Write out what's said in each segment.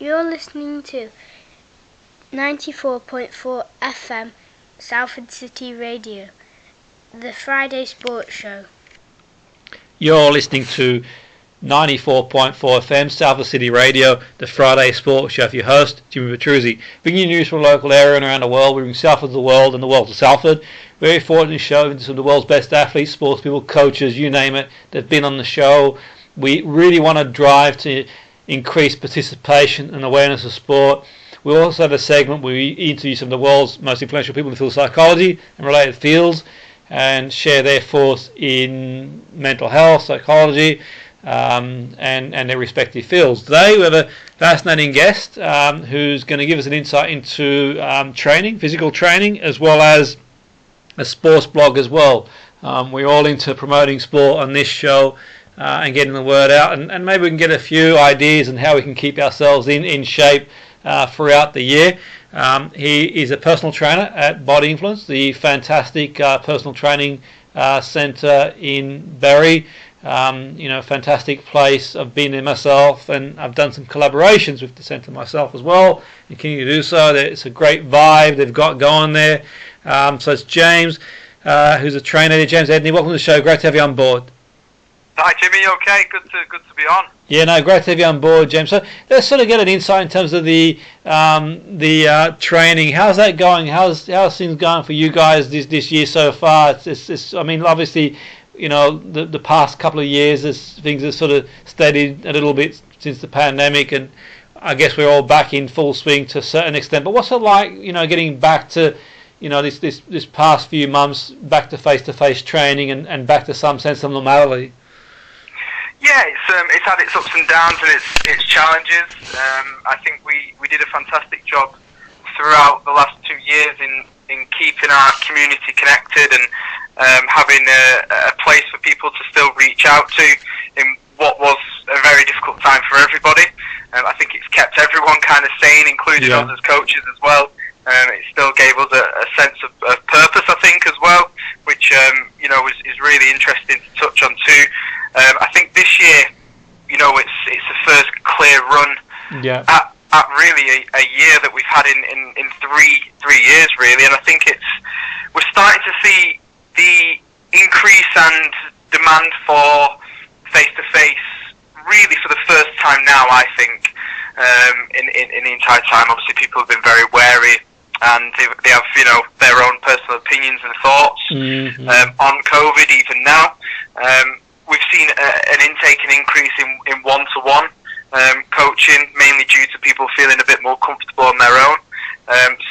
You're listening to 94.4 FM Salford City Radio, the Friday Sports Show. You're listening to 94.4 FM Salford City Radio, the Friday Sports Show. Your host, Jimmy Petruzzi. Bringing you news from the local area and around the world. We bring Salford to the world and the world to Salford. Very fortunate show into some of the world's best athletes, sports people, coaches, you name it. They've been on the show. We really want to drive to increase participation and awareness of sport. We also have a segment where we interview some of the world's most influential people in the field of psychology and related fields and share their thoughts in mental health, psychology, and their respective fields. Today we have a fascinating guest who's going to give us an insight into training, physical training, as well as a sports blog as well. We're all into promoting sport on this show and getting the word out, and maybe we can get a few ideas on how we can keep ourselves in shape throughout the year. He is a personal trainer at Body Influence, the fantastic personal training centre in Bury. Fantastic place. I've been there myself, and I've done some collaborations with the centre myself as well, and continue to do so. It's a great vibe they've got going there. So it's James, who's a trainer there. James Edney, welcome to the show. Great to have you on board. Hi Jimmy, you okay? Good to be on. Yeah, no, great to have you on board, James. So let's sort of get an insight in terms of the training. How's that going? How's things going for you guys this year so far? It's I mean, obviously, the past couple of years, things have sort of steadied a little bit since the pandemic, and I guess we're all back in full swing to a certain extent. But what's it like, getting back to, this past few months, back to face-to-face training and back to some sense of normality? Yeah, it's had its ups and downs and its challenges. I think we did a fantastic job throughout the last 2 years in keeping our community connected and having a place for people to still reach out to in what was a very difficult time for everybody. I think it's kept everyone kind of sane, including us as coaches as well. It still gave us a sense of purpose, I think, as well, which is really interesting to touch on too. I think this year, it's the first clear run at really a year that we've had in three years, really. And I think we're starting to see the increase and demand for face-to-face really for the first time now, I think, in the entire time. Obviously, people have been very wary and they have, their own personal opinions and thoughts on COVID even now. We've seen an intake and increase in one-to-one coaching, mainly due to people feeling a bit more comfortable on their own.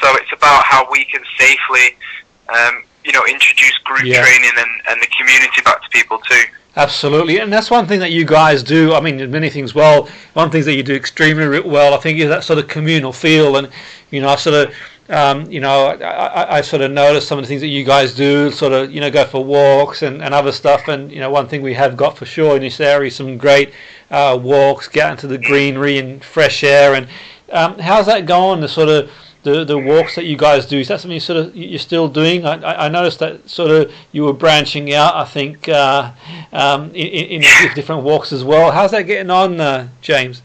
So it's about how we can safely, introduce group training and the community back to people too. Absolutely, and that's one thing that you guys do. I mean, many things well. One thing that you do extremely well, I think, is that sort of communal feel. And I sort of, I sort of noticed some of the things that you guys do. Sort of, go for walks and other stuff. And one thing we have got for sure in this area is some great walks, get into the greenery and fresh air. And how's that going? The sort of the walks that you guys do, is that something you're still doing? I noticed that sort of you were branching out, I think, in different walks as well. How's that getting on, James?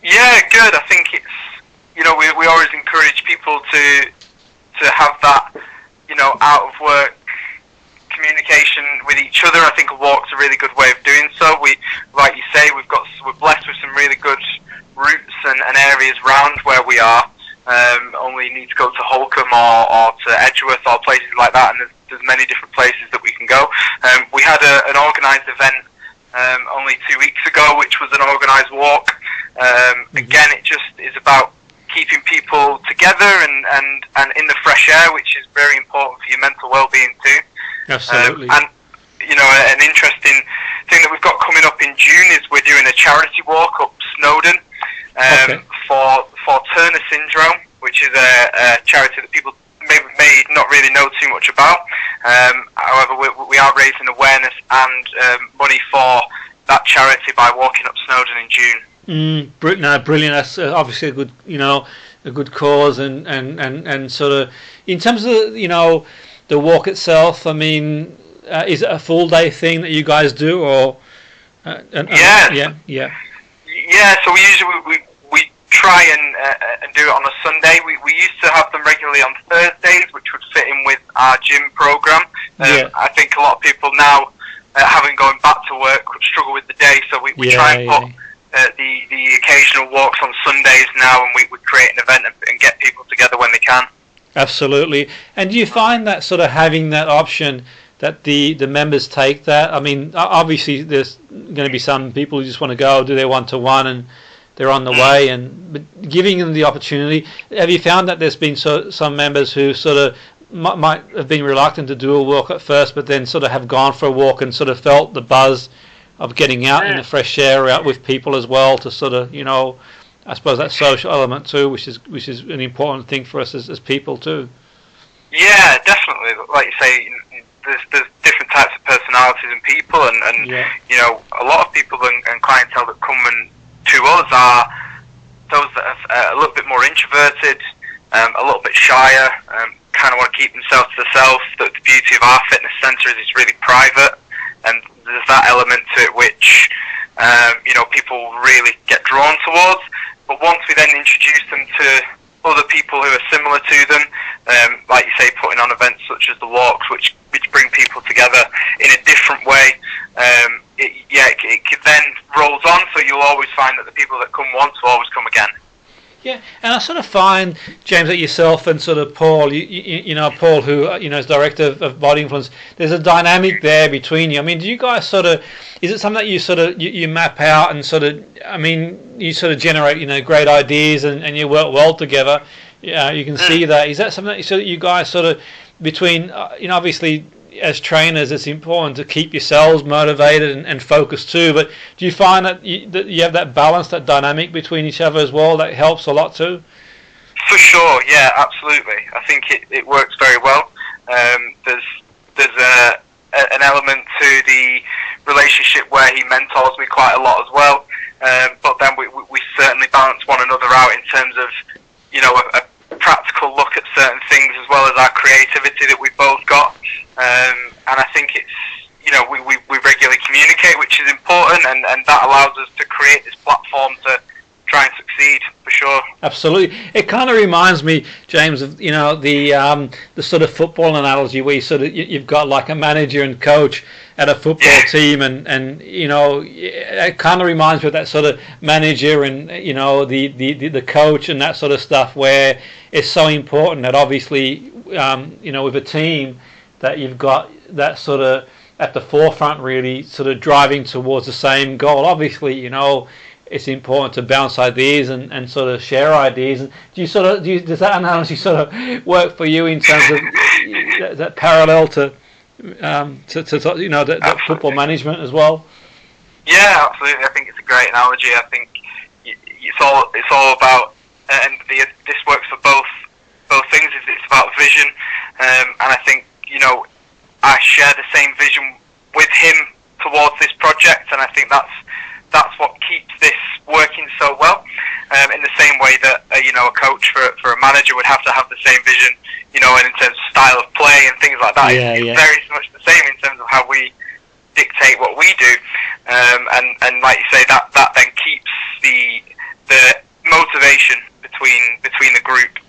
Yeah, good. I think it's, we always encourage people to have that, out of work communication with each other. I think a walk's a really good way of doing so. We, like you say, we're blessed with some really good routes and areas round where we are. Only need to go to Holcombe or to Edgeworth or places like that, and there's many different places that we can go. We had an organised event only 2 weeks ago, which was an organised walk. Again, it just is about keeping people together and in the fresh air, which is very important for your mental well-being too. Absolutely. And an interesting thing that we've got coming up in June is we're doing a charity walk up Snowdon for Turner syndrome, which is a charity that people may not really know too much about. However, we are raising awareness and money for that charity by walking up Snowdon in June. Brilliant. That's obviously a good cause, and sort of in terms of the walk itself. I mean, is it a full day thing that you guys do, or? Yeah. So we usually we try and do it on a Sunday. We used to have them regularly on Thursdays, which would fit in with our gym program. I think a lot of people now, having going back to work, struggle with the day, so we try and put the occasional walks on Sundays now, and we create an event and get people together when they can. Absolutely. And do you find that sort of having that option, that the members take that? I mean, obviously there's going to be some people who just want to go do their one-to-one and they're on the way, but giving them the opportunity. Have you found that there's been some members who sort of might have been reluctant to do a walk at first, but then sort of have gone for a walk and sort of felt the buzz of getting out in the fresh air, out with people as well, to sort of, I suppose that social element too, which is an important thing for us as people too. Yeah, definitely. Like you say, there's different types of personalities and people, and a lot of people and clientele that come to us are those that are a little bit more introverted, a little bit shyer, kind of want to keep themselves to themselves. The beauty of our fitness centre is it's really private, and there's that element to it which people really get drawn towards. But once we then introduce them to other people who are similar to them, like you say, putting on events such as the walks, which bring people together in a different way, it then rolls on. So you'll always find that the people that come once will always come again. Yeah, and I sort of find, James, that yourself and sort of Paul, Paul, who is director of Body Influence, there's a dynamic there between you. I mean, do you guys sort of, is it something that you sort of you map out and sort of, I mean, you sort of generate great ideas and you work well together? Yeah, you can see that. Is that something that you guys sort of between, obviously as trainers, it's important to keep yourselves motivated and focused too. But do you find that you have that balance, that dynamic between each other as well? That helps a lot too. For sure, yeah, absolutely. I think it works very well. There's an element to the relationship where he mentors me quite a lot as well. But then we certainly balance one another out in terms of a practical look at certain things as well as our creativity that we've both got. And I think it's, we regularly communicate, which is important, and that allows us to create this platform to try and succeed, for sure. Absolutely. It kind of reminds me, James, of, the sort of football analogy where you've got like a manager and coach at a football team, and it kind of reminds me of that sort of manager and, the coach and that sort of stuff, where it's so important that obviously, with a team, that you've got that sort of at the forefront, really sort of driving towards the same goal. Obviously, it's important to bounce ideas and sort of share ideas. And does that analogy sort of work for you in terms of that parallel to that football management as well? Yeah, absolutely. I think it's a great analogy. I think it's all about, and this works for both things. It's about vision, and I think I share the same vision with him towards this project, and I think that's what keeps this working so well. In the same way that a coach for a manager would have to have the same vision, and in terms of style of play and things like that. It's very much the same in terms of how we dictate what we do, and like you say, that then keeps the motivation between the group.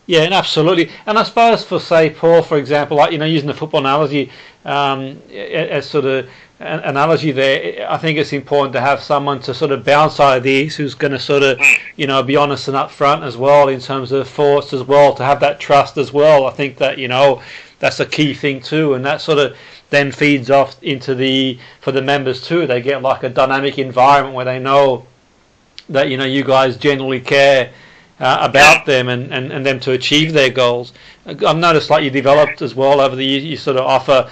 Yeah, and absolutely. And I suppose for, say, Paul, for example, like, using the football analogy as sort of an analogy there, I think it's important to have someone to sort of bounce ideas who's going to sort of, be honest and upfront as well in terms of thoughts as well, to have that trust as well. I think that, that's a key thing too, and that sort of then feeds off into for the members too. They get like a dynamic environment where they know that, you guys genuinely care about them and them to achieve their goals. I've noticed like you developed as well over the years, you sort of offer,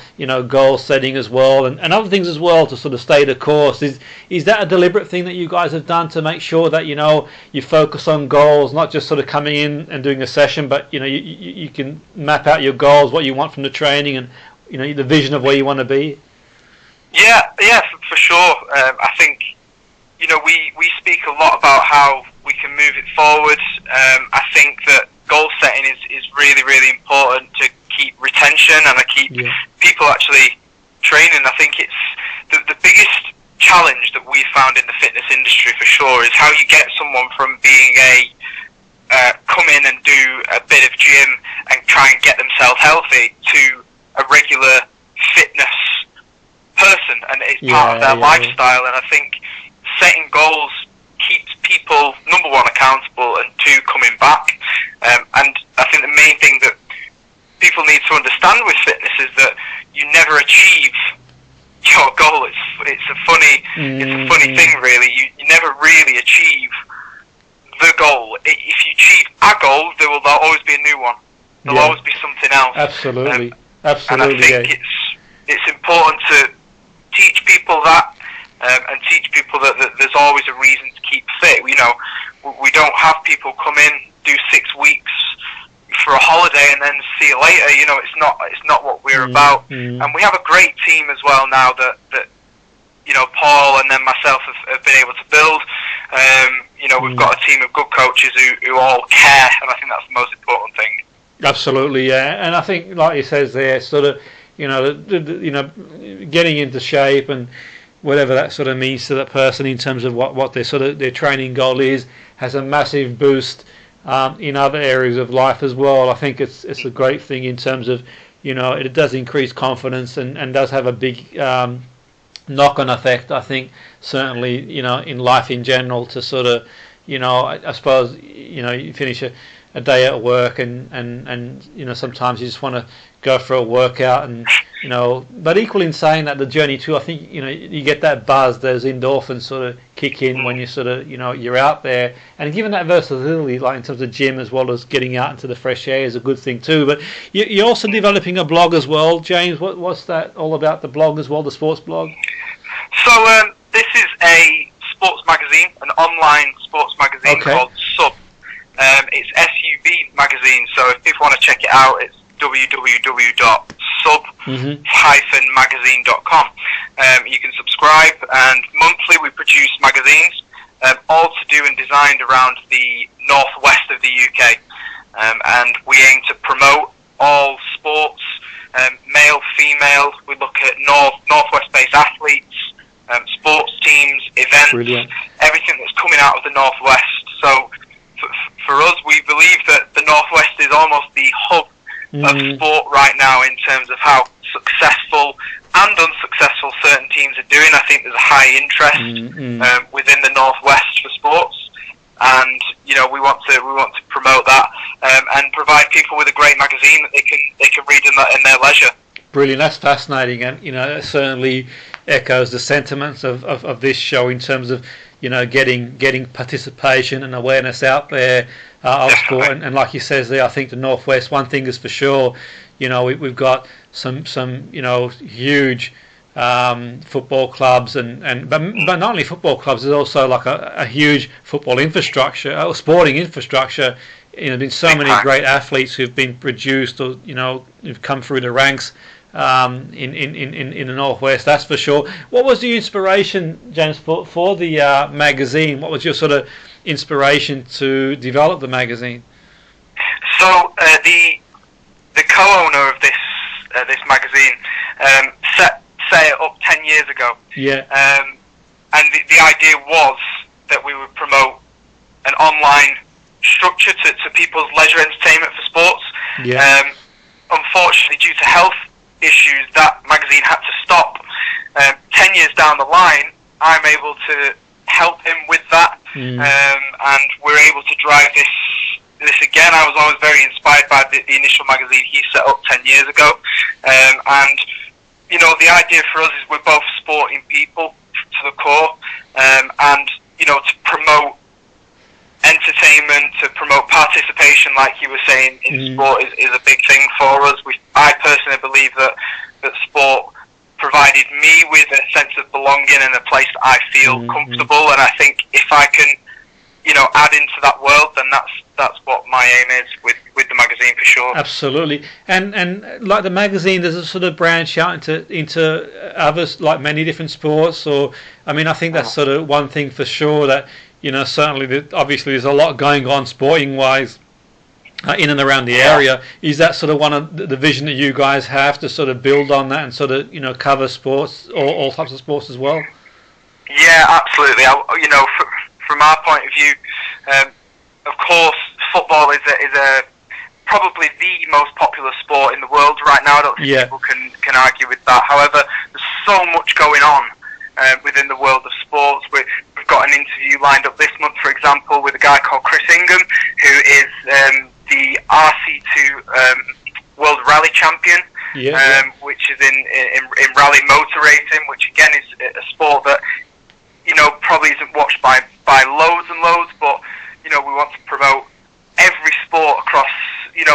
goal setting as well and other things as well to sort of stay the course. Is that a deliberate thing that you guys have done to make sure that, you focus on goals, not just sort of coming in and doing a session, but, you can map out your goals, what you want from the training and, the vision of where you want to be? Yeah, for sure. I think, we speak a lot about how we can move it forward. I think that goal setting is really, really important to keep retention and to keep people actually training. I think it's the biggest challenge that we found in the fitness industry for sure is how you get someone from being a come in and do a bit of gym and try and get themselves healthy to a regular fitness person, and it's part of their lifestyle. And I think setting goals keeps people, number one, accountable, and two, coming back. And I think the main thing that people need to understand with fitness is that you never achieve your goal. It's a funny thing, really. You never really achieve the goal. If you achieve a goal, there'll always be a new one. There'll always be something else. Absolutely. And I think it's important to teach people that, and teach people that there's always a reason to keep fit. You know, we don't have people come in, do 6 weeks for a holiday, and then see you later. You know, it's not what we're about. And we have a great team as well now that you know, Paul and then myself have been able to build. You know, we've got a team of good coaches who all care, and I think that's the most important thing. Absolutely, yeah. And I think, like you says there, sort of, you know, getting into shape and whatever that sort of means to that person in terms of what their training goal is, has a massive boost in other areas of life as well. I think it's a great thing in terms of, you know, it does increase confidence and does have a big knock-on effect, I think, certainly, you know, in life in general, to sort of, you know, I suppose, you know, you finish a day at work and you know, sometimes you just want to go for a workout, and, you know, but equally in saying that, the journey too, I think, you know, you get that buzz, those endorphins sort of kick in when you sort of, you know, you're out there, and given that versatility, like in terms of gym as well as getting out into the fresh air, is a good thing too. But you're also developing a blog as well, James. What's that all about, the blog as well, the sports blog? So this is a sports magazine, an online sports magazine called Sub. It's SUB magazine, so if people want to check it out, it's www.sub-magazine.com. You can subscribe, and monthly we produce magazines, all to do and designed around the northwest of the UK. And we aim to promote all sports, male, female. We look at northwest-based athletes, sports teams, events, everything that's coming out of the northwest. So for us, we believe that the northwest is almost the hub of sport right now in terms of how successful and unsuccessful certain teams are doing. I think there's a high interest within the northwest for sports, and you know, we want to promote that and provide people with a great magazine that they can read in their leisure. Brilliant, that's fascinating, and you know, it certainly echoes the sentiments of this show in terms of, you know, getting participation and awareness out there of sport, and like you says there, I think the northwest, one thing is for sure, you know, we've got some you know, huge football clubs, but not only football clubs, there's also like a huge football infrastructure, or sporting infrastructure. You know, there's been so many great athletes who've been produced, or, you know, who've come through the ranks in the northwest, that's for sure. What was the inspiration, James, for the magazine? What was your sort of inspiration to develop the magazine? So the co-owner of this magazine set it up 10 years ago. Yeah. And the idea was that we would promote an online structure to people's leisure entertainment for sports. Yeah. Unfortunately, due to health issues, that magazine had to stop. 10 years down the line, I'm able to help him with that, and we're able to drive this again. I was always very inspired by the initial magazine he set up 10 years ago, and you know, the idea for us is we're both sporting people to the core, and you know, to promote entertainment, to promote participation, like you were saying, in sport is a big thing for us. I personally believe that sport provided me with a sense of belonging and a place that I feel comfortable, and I think if I can, you know, add into that world, then that's what my aim is with the magazine, for sure. Absolutely. And like the magazine, does it sort of branch out into others, like many different sports? Or, I mean, I think that's sort of one thing for sure, that, you know, certainly obviously there's a lot going on sporting wise in and around the area. Is that sort of one of the vision that you guys have, to sort of build on that and sort of, you know, cover sports, all types of sports as well? Yeah, absolutely. You know, from our point of view, of course, football football is a probably the most popular sport in the world right now. I don't think people can argue with that. However, there's so much going on within the world of sports. We've got an interview lined up this month, for example, with a guy called Chris Ingham, who is the RC2 World Rally Champion, which is in rally motor racing, which again is a sport that probably isn't watched by loads and loads, but we want to promote every sport across.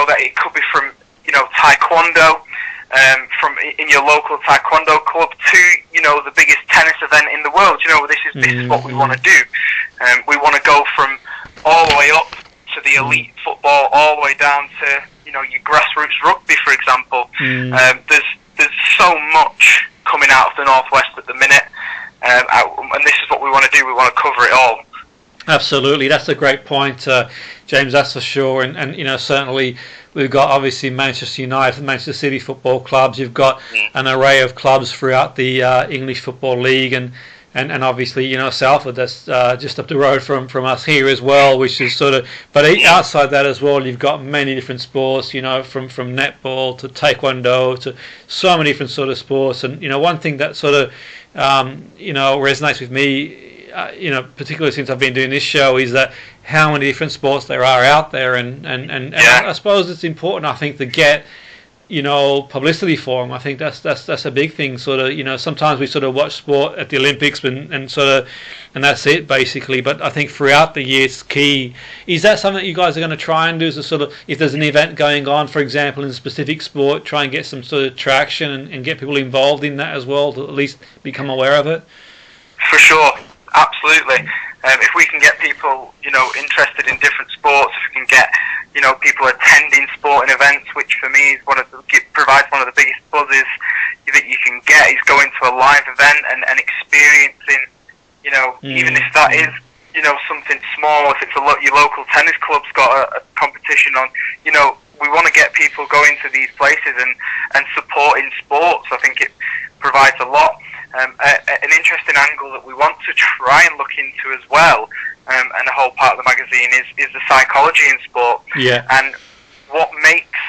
That it could be from taekwondo, from in your local taekwondo club to the biggest tennis event in the world. This is what we want to do. We want to go from all the way up to the elite football, all the way down to your grassroots rugby, for example. There's so much coming out of the Northwest at the minute, and this is what we want to do. We want to cover it all. Absolutely, that's a great point, James. That's for sure, and certainly we've got obviously Manchester United, Manchester City football clubs. You've got an array of clubs throughout the English Football League, and obviously Salford, that's just up the road from us here as well, which is sort of. But outside that as well, you've got many different sports. From netball to taekwondo to so many different sort of sports. And one thing that sort of resonates with me. Particularly since I've been doing this show, is that how many different sports there are out there, and I suppose it's important, I think, to get publicity for them. I think that's a big thing. Sort of, sometimes we sort of watch sport at the Olympics and that's it basically. But I think throughout the year it's key. Is that something that you guys are going to try and do? Is to sort of, if there's an event going on, for example, in a specific sport, try and get some sort of traction and get people involved in that as well, to at least become aware of it? For sure. Absolutely. If we can get people, interested in different sports, if we can get, people attending sporting events, which for me is provides one of the biggest buzzes that you can get, is going to a live event and experiencing, even if that is, something small, if it's your local tennis club's got a competition on, we want to get people going to these places and supporting sports. I think it provides a lot. An interesting angle that we want to try and look into as well, and a whole part of the magazine is the psychology in sport, and what makes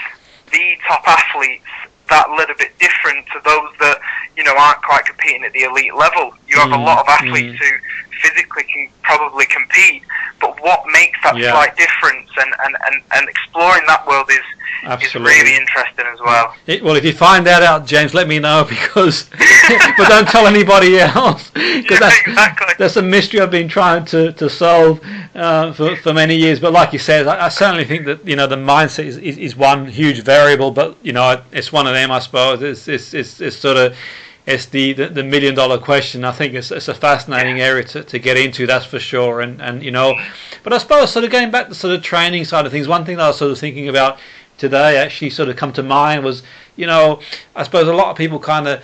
the top athletes that little bit different to those that aren't quite competing at the elite level. You have a lot of athletes who physically can probably compete, but what makes that slight difference, and exploring that world is really interesting as well. Well, if you find that out, James, let me know, because but don't tell anybody else, because that's a mystery I've been trying to solve for many years. But like you said, I certainly think that the mindset is one huge variable, but it's one of them, I suppose. It's sort of. It's the $1 million question. I think it's a fascinating area to get into, that's for sure. And but I suppose sort of going back to sort of training side of things, one thing that I was sort of thinking about today actually sort of come to mind was, I suppose a lot of people kind of,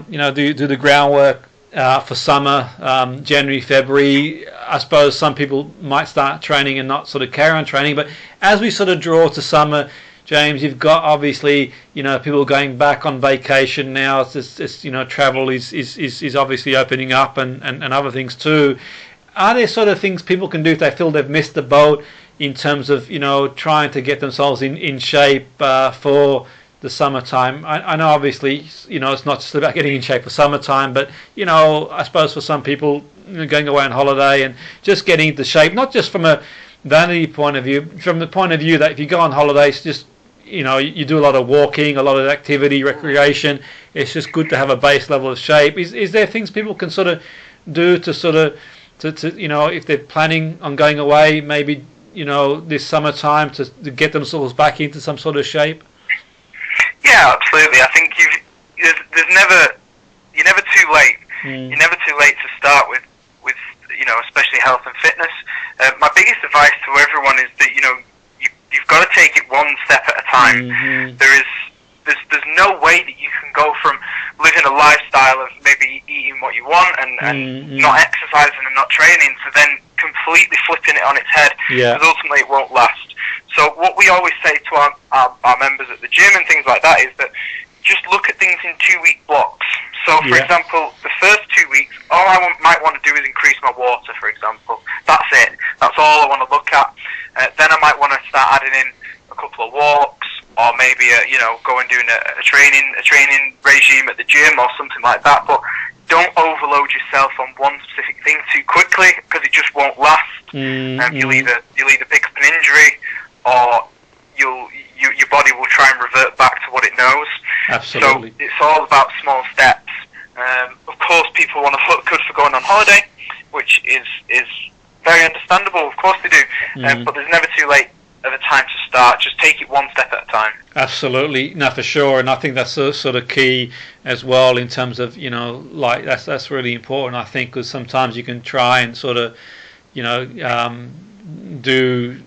do the groundwork for summer, January, February. I suppose some people might start training and not sort of carry on training. But as we sort of draw to summer, James, you've got obviously people going back on vacation now. It's travel is obviously opening up and other things too. Are there sort of things people can do if they feel they've missed the boat in terms of trying to get themselves in shape for the summertime? I know obviously it's not just about getting in shape for summertime, but I suppose for some people going away on holiday and just getting into shape, not just from a vanity point of view, from the point of view that if you go on holidays, just you do a lot of walking, a lot of activity, recreation. It's just good to have a base level of shape. Is there things people can sort of do to sort of to if they're planning on going away, maybe this summertime to get themselves back into some sort of shape? Yeah, absolutely. I think you're never too late. You're never too late to start with especially health and fitness. My biggest advice to everyone is that you've got to take it one step at a time. There's no way that you can go from living a lifestyle of maybe eating what you want and not exercising and not training to then completely flipping it on its head, because ultimately it won't last. So what we always say to our members at the gym and things like that is that just look at things in 2-week blocks. So, for example, the first 2 weeks, all I might want to do is increase my water, for example. That's it. That's all I want to look at. Then I might want to start adding in a couple of walks, or maybe go and do a training regime at the gym or something like that. But don't overload yourself on one specific thing too quickly, because it just won't last. You'll either pick up an injury, or your body will try and revert back to what it knows. Absolutely. So it's all about small steps. Of course, people want to look good for going on holiday, which is very understandable. Of course they do. But there's never too late of a time to start. Just take it one step at a time. Absolutely, no, for sure. And I think that's sort of key as well, in terms of, like that's really important, I think, because sometimes you can try and sort of, do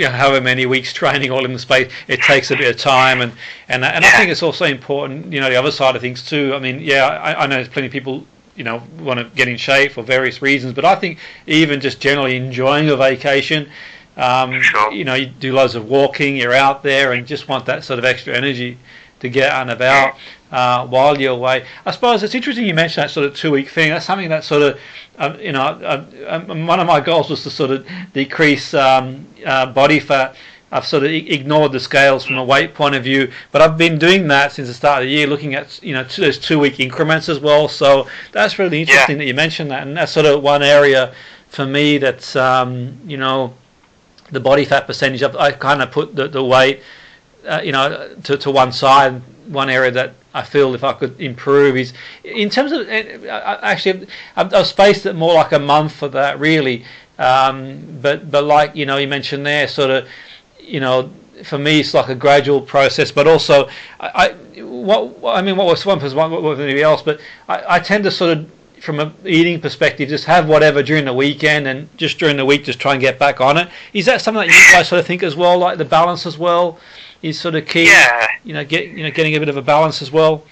however many weeks training all in the space. It takes a bit of time, and I think it's also important, the other side of things too. I mean, I know there's plenty of people want to get in shape for various reasons, but I think even just generally enjoying a vacation, Sure. You do loads of walking, you're out there, and just want that sort of extra energy to get out and about while you're away. I suppose it's interesting you mentioned that sort of 2-week thing. That's something that sort of, one of my goals was to sort of decrease body fat. I've sort of ignored the scales from a weight point of view, but I've been doing that since the start of the year, looking at those 2-week increments as well. So that's really interesting that you mentioned that, and that's sort of one area for me that's the body fat percentage. I kind of put the weight to one side. One area that I feel if I could improve is in terms of, actually I've spaced it more like a month for that really, but like you mentioned there, sort of for me it's like a gradual process, but also what was one person, what was anybody else, but I tend to sort of, from an eating perspective, just have whatever during the weekend, and just during the week just try and get back on it. Is that something that you guys sort of think as well, like the balance as well is sort of key? Getting a bit of a balance as well.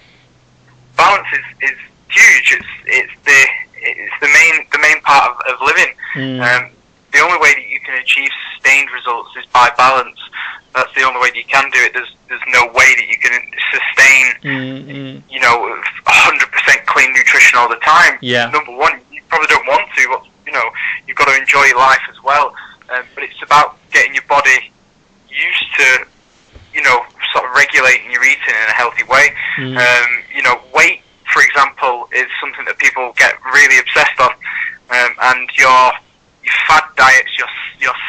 Balance is huge. It's the main part of living. The only way that you can achieve sustained results is by balance. That's the only way that you can do it. There's no way that you can sustain 100% clean nutrition all the time. Number one, you probably don't want to, but you've got to enjoy your life as well. But it's about getting your body used to sort of regulating your eating in a healthy way. Weight, for example, is something that people get really obsessed on, and your fad diets, your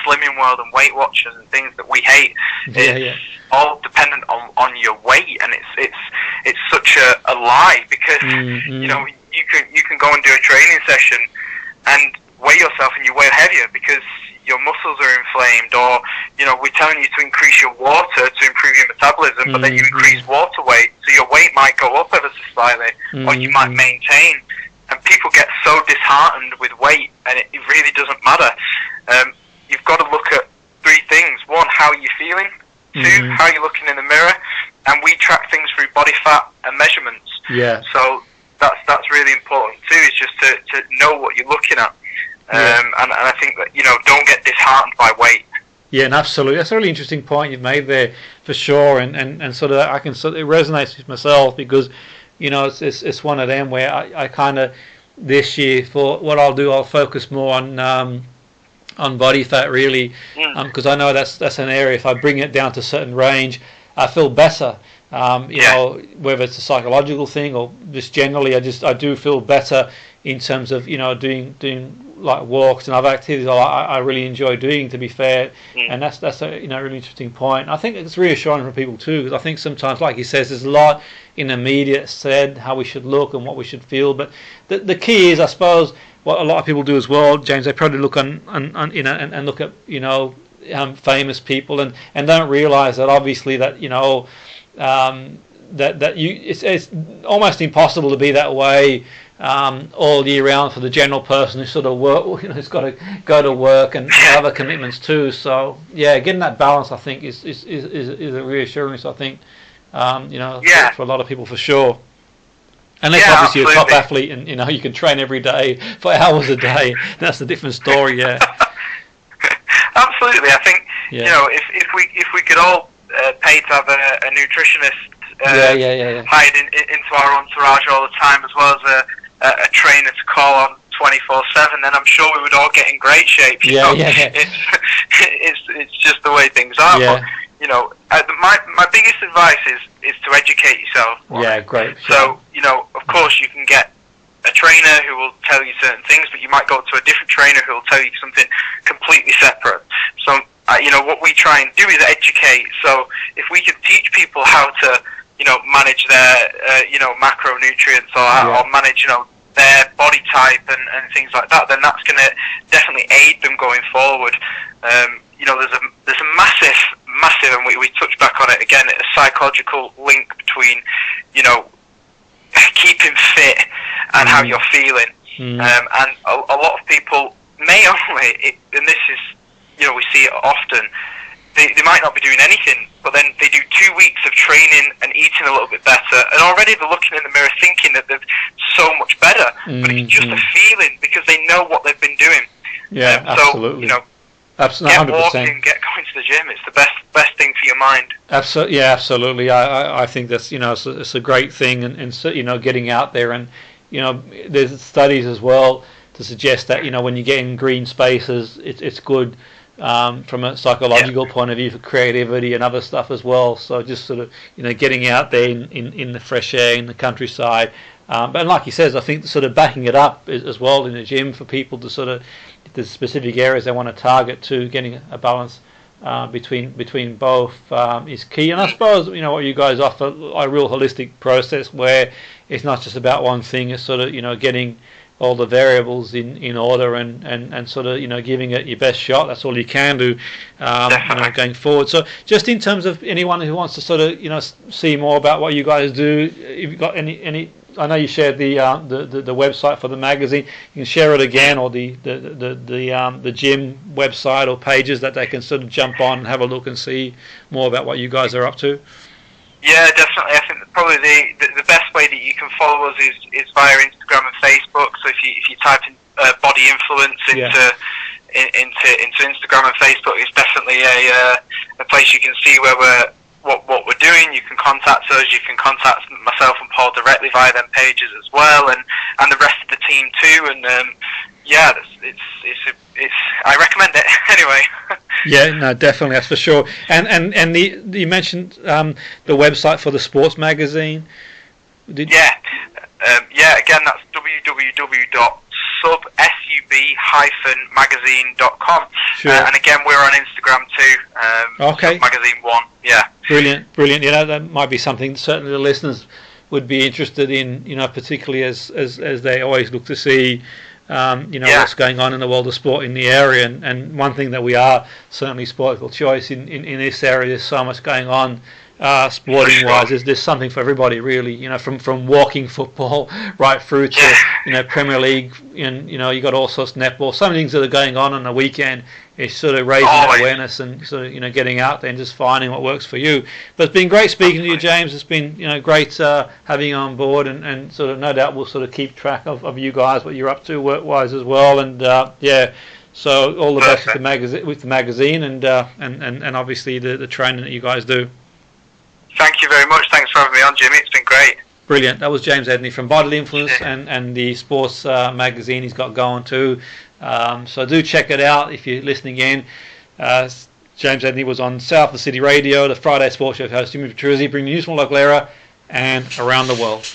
Slimming World and Weight Watchers and things that we hate, it's all dependent on your weight, and it's such a lie, because you can go and do a training session and weigh yourself and you weigh heavier because your muscles are inflamed, or we're telling you to increase your water to improve your metabolism, but then you increase water weight, so your weight might go up ever so slightly, or you might maintain. And people get so disheartened with weight, and it really doesn't matter. You've got to look at 3 things. 1, how are you feeling? 2, how are you looking in the mirror? And we track things through body fat and measurements. So that's really important too, is just to know what you're looking at. And I think that, don't get disheartened by weight. Yeah, and absolutely. That's a really interesting point you've made there, for sure. And sort of, I can sort of, it resonates with myself, because it's one of them where I kind of, this year, for what I'll do, I'll focus more on body fat really, because I know that's an area, if I bring it down to a certain range, I feel better. Whether it's a psychological thing or just generally, I do feel better in terms of doing like walks and other activities I really enjoy doing, to be fair. And that's a really interesting point. I think it's reassuring for people too, because I think sometimes, like he says, there's a lot in the media said how we should look and what we should feel, but the key is, I suppose, what a lot of people do as well, James, they probably look on and look at famous people and don't realise that obviously that it's almost impossible to be that way all year round for the general person who sort of work, who's got to go to work and other commitments too. So getting that balance, I think, is a reassurance, I think, for a lot of people, for sure. Unless obviously you're a top athlete and you can train every day for hours a day, that's a different story. Absolutely. I think if we could all pay to have a nutritionist hired into our entourage all the time, as well as a trainer to call on 24/7, then I'm sure we would all get in great shape. You know? It's just the way things are. Yeah. But, you know, my biggest advice is to educate yourself. Yeah, great. So, you know, of course you can get a trainer who will tell you certain things, but you might go to a different trainer who will tell you something completely separate. So, you know, what we try and do is educate. So if we can teach people how to, you know, manage their, you know, macronutrients or manage, you know, their body type and things like that, then that's going to definitely aid them going forward. You know, there's a massive, and we touch back on it again, a psychological link between, you know, keeping fit and how you're feeling. And a lot of people may only, and this is, you know, we see it often, they might not be doing anything, but then they do 2 weeks of training and eating a little bit better, and already they're looking in the mirror thinking that they're so much better, but it's just a feeling because they know what they've been doing. Yeah, absolutely. So, you know, absolutely, get 100%. Walking, get going to the gym. It's the best thing for your mind. Absolutely, yeah, absolutely. I think that's, you know, it's a great thing, and so, you know, getting out there, and, you know, there's studies as well to suggest that, you know, when you get in green spaces, it's good. From a psychological point of view for creativity and other stuff as well. So just sort of, you know, getting out there in the fresh air, in the countryside. But like he says, I think sort of backing it up as well in the gym for people to sort of, if there's specific areas they want to target to, getting a balance between both is key. And I suppose, you know, what you guys offer, a real holistic process where it's not just about one thing, it's sort of, you know, getting all the variables in order and sort of, you know, giving it your best shot. That's all you can do, you know, going forward. So just in terms of anyone who wants to sort of, you know, see more about what you guys do, if you've got any, I know you shared the website for the magazine. You can share it again, or the gym website or pages that they can sort of jump on and have a look and see more about what you guys are up to. Yeah, definitely. I think that probably the best way that you can follow us is via Instagram and Facebook. So if you type in body influence into Instagram and Facebook, it's definitely a place you can see where what we're doing. You can contact us. You can contact myself and Paul directly via them pages as well, and the rest of the team too. And yeah, it's I recommend it anyway. Yeah, no, definitely, that's for sure. And you mentioned the website for the sports magazine. Yeah, again, that's www.sub-magazine.com. Sure. And again, we're on Instagram too. Okay. Magazine 1. Yeah. Brilliant. You know, that might be something certainly the listeners would be interested in. You know, particularly as they always look to see. You know, what's going on in the world of sport in the area, and one thing that we are certainly Sportical Choice in this area. There's so much going on sporting wise. There's something for everybody really. You know, from walking football right through to you know, Premier League, and you know, you got all sorts of netball. Some things that are going on the weekend. It's sort of raising that awareness and sort of, you know, getting out there and just finding what works for you. But it's been great speaking to you, James. It's been, you know, great having you on board, and sort of no doubt we'll sort of keep track of you guys, what you're up to work-wise as well. And so all the best with the magazine and obviously the training that you guys do. Thank you very much. Thanks for having me on, Jimmy. It's been great. Brilliant. That was James Edney from Bodily Influence and the sports magazine he's got going too. So do check it out if you're listening in. James Edney was on Salford City Radio, the Friday Sports Show host Jimmy Petruzzi, bringing news from the local area and around the world.